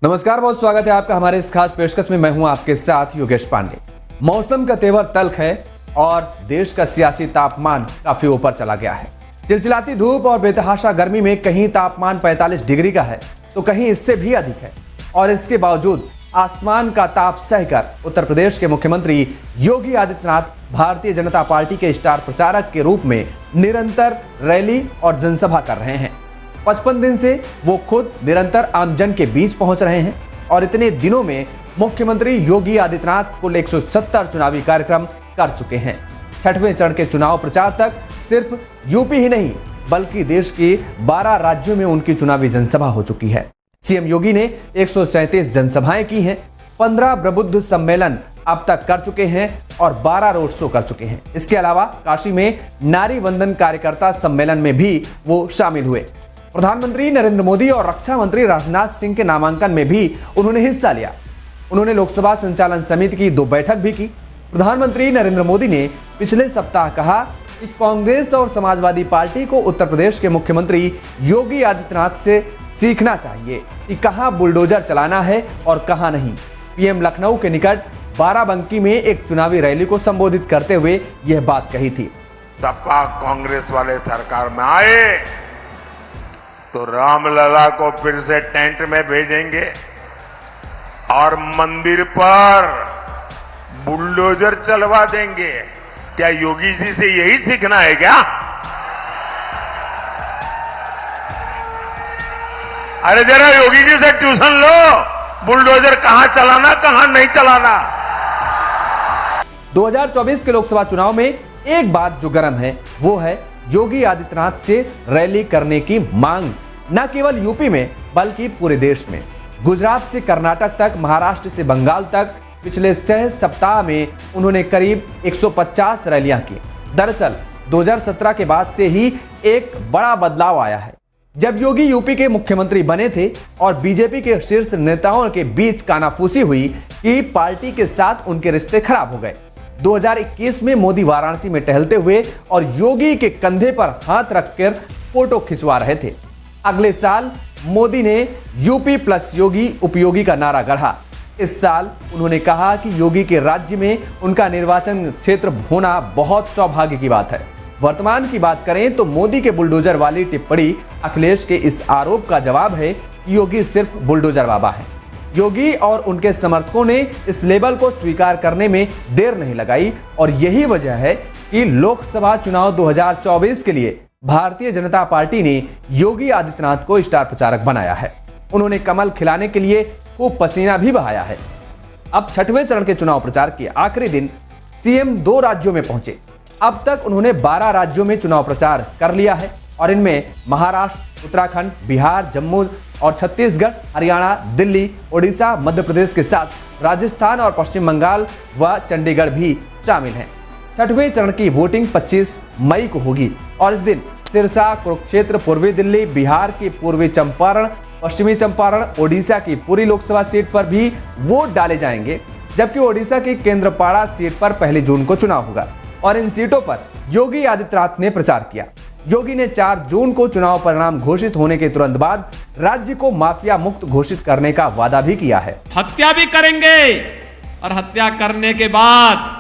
नमस्कार, बहुत स्वागत है आपका हमारे इस खास पेशकश में। मैं हूं आपके साथ योगेश पांडे। मौसम का तेवर तल्ख है और देश का सियासी तापमान काफी ऊपर चला गया है। चिलचिलाती धूप और बेतहाशा गर्मी में कहीं तापमान 45 डिग्री का है तो कहीं इससे भी अधिक है। और इसके बावजूद आसमान का ताप सहकर उत्तर प्रदेश के मुख्यमंत्री योगी आदित्यनाथ भारतीय जनता पार्टी के स्टार प्रचारक के रूप में निरंतर रैली और जनसभा कर रहे हैं। 55 दिन से वो खुद निरंतर आमजन के बीच पहुंच रहे हैं और इतने दिनों में मुख्यमंत्री योगी आदित्यनाथ कुल 170 चुनावी कार्यक्रम कर चुके हैं। छठवें चरण के चुनाव प्रचार तक सिर्फ यूपी ही नहीं बल्कि देश के 12 राज्यों में उनकी चुनावी जनसभा हो चुकी है। सीएम योगी ने 137 जनसभाएं की हैं, 15 प्रबुद्ध सम्मेलन अब तक कर चुके हैं और 12 रोड शो कर चुके हैं। इसके अलावा काशी में नारी वंदन कार्यकर्ता सम्मेलन में भी वो शामिल हुए। प्रधानमंत्री नरेंद्र मोदी और रक्षा मंत्री राजनाथ सिंह के नामांकन में भी उन्होंने हिस्सा लिया। उन्होंने लोकसभा संचालन समिति की 2 बैठक भी की। प्रधानमंत्री नरेंद्र मोदी ने पिछले सप्ताह कहा कि कांग्रेस और समाजवादी पार्टी को उत्तर प्रदेश के मुख्यमंत्री योगी आदित्यनाथ से सीखना चाहिए कि कहां बुलडोजर चलाना है और कहां नहीं। पीएम लखनऊ के निकट बाराबंकी में एक चुनावी रैली को संबोधित करते हुए यह बात कही थी। सपा कांग्रेस वाले सरकार में आए तो रामलला को फिर से टेंट में भेजेंगे और मंदिर पर बुलडोजर चलवा देंगे। क्या योगी जी से यही सीखना है क्या? अरे जरा योगी जी से ट्यूशन लो, बुलडोजर कहां चलाना कहां नहीं चलाना। 2024 के लोकसभा चुनाव में एक बात जो गर्म है वो है योगी आदित्यनाथ से रैली करने की मांग, न केवल यूपी में बल्कि पूरे देश में। गुजरात से कर्नाटक तक, महाराष्ट्र से बंगाल तक पिछले 6 सप्ताह में उन्होंने करीब 150 रैलियां की। दरअसल 2017 के बाद से ही एक बड़ा बदलाव आया है। जब योगी यूपी के मुख्यमंत्री बने थे और बीजेपी के शीर्ष नेताओं के बीच कानाफूसी हुई कि पार्टी के साथ उनके रिश्ते खराब हो गए। 2021 में मोदी वाराणसी में टहलते हुए और योगी के कंधे पर हाथ रखकर फोटो खिंचवा रहे थे। अगले साल मोदी ने यूपी प्लस योगी उपयोगी का नारा गढ़ा। इस साल उन्होंने कहा कि योगी के राज्य में उनका निर्वाचन क्षेत्र होना बहुत सौभाग्य की बात है। वर्तमान की बात करें तो मोदी के बुलडोजर वाली टिप्पणी अखिलेश के इस आरोप का जवाब है कि योगी सिर्फ बुलडोजर बाबा है। योगी और उनके समर्थकों ने इस लेबल को स्वीकार करने में देर नहीं लगाई और यही वजह है कि लोकसभा चुनाव 2024 के लिए भारतीय जनता पार्टी ने योगी आदित्यनाथ को स्टार प्रचारक बनाया है। उन्होंने कमल खिलाने के लिए खूब पसीना भी बहाया है। अब छठवें चरण के चुनाव प्रचार के आखिरी दिन सीएम 2 राज्यों में पहुंचे। अब तक उन्होंने 12 राज्यों में चुनाव प्रचार कर लिया है और इनमें महाराष्ट्र, उत्तराखंड, बिहार, जम्मू और छत्तीसगढ़, हरियाणा, दिल्ली, ओडिशा, मध्य प्रदेश के साथ राजस्थान और पश्चिम बंगाल व चंडीगढ़ भी शामिल हैं। छठवें चरण की वोटिंग 25 मई को होगी और इस दिन सिरसा, कुरुक्षेत्र, पूर्वी दिल्ली, बिहार की पूर्वी चंपारण, पश्चिमी चंपारण, ओडिशा की पूरी लोकसभा सीट पर भी वोट डाले जाएंगे, जबकि ओडिशा की केंद्रपाड़ा सीट पर 1 जून को चुनाव होगा और इन सीटों पर योगी आदित्यनाथ ने प्रचार किया। योगी ने 4 जून को चुनाव परिणाम घोषित होने के तुरंत बाद राज्य को माफिया मुक्त घोषित करने का वादा भी किया है। हत्या भी करेंगे और हत्या करने के बाद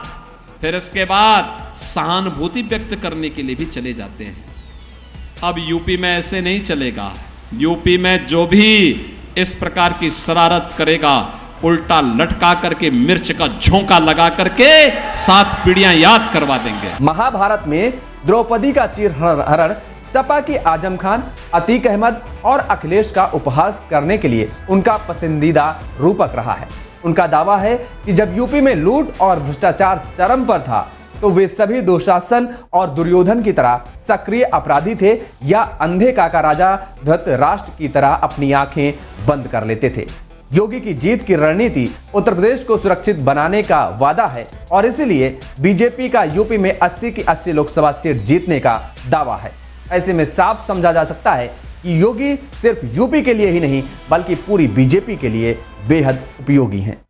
फिर इसके बाद सहानुभूति व्यक्त करने के लिए भी चले जाते हैं। अब यूपी में ऐसे नहीं चलेगा। यूपी में जो भी इस प्रकार की शरारत करेगा, उल्टा लटका करके मिर्च का झोंका लगा करके 7 पीढ़ियां याद करवा देंगे। महाभारत में द्रौपदी का चीरहरण सपा की आजम खान, अतीक अहमद और अखिलेश का उपहास करने के लिए उनका पसंदीदा रूपक रहा है। उनका दावा है कि जब यूपी में लूट और भ्रष्टाचार चरम पर था तो वे सभी दुशासन और दुर्योधन की तरह सक्रिय अपराधी थे या अंधे काका राजा धृतराष्ट्र की तरह अपनी आंखें बंद कर लेते थे। योगी की जीत की रणनीति उत्तर प्रदेश को सुरक्षित बनाने का वादा है और इसीलिए बीजेपी का यूपी में 80 की 80 लोकसभा सीट जीतने का दावा है। ऐसे में साफ समझा जा सकता है कि योगी सिर्फ यूपी के लिए ही नहीं बल्कि पूरी बीजेपी के लिए बेहद उपयोगी हैं।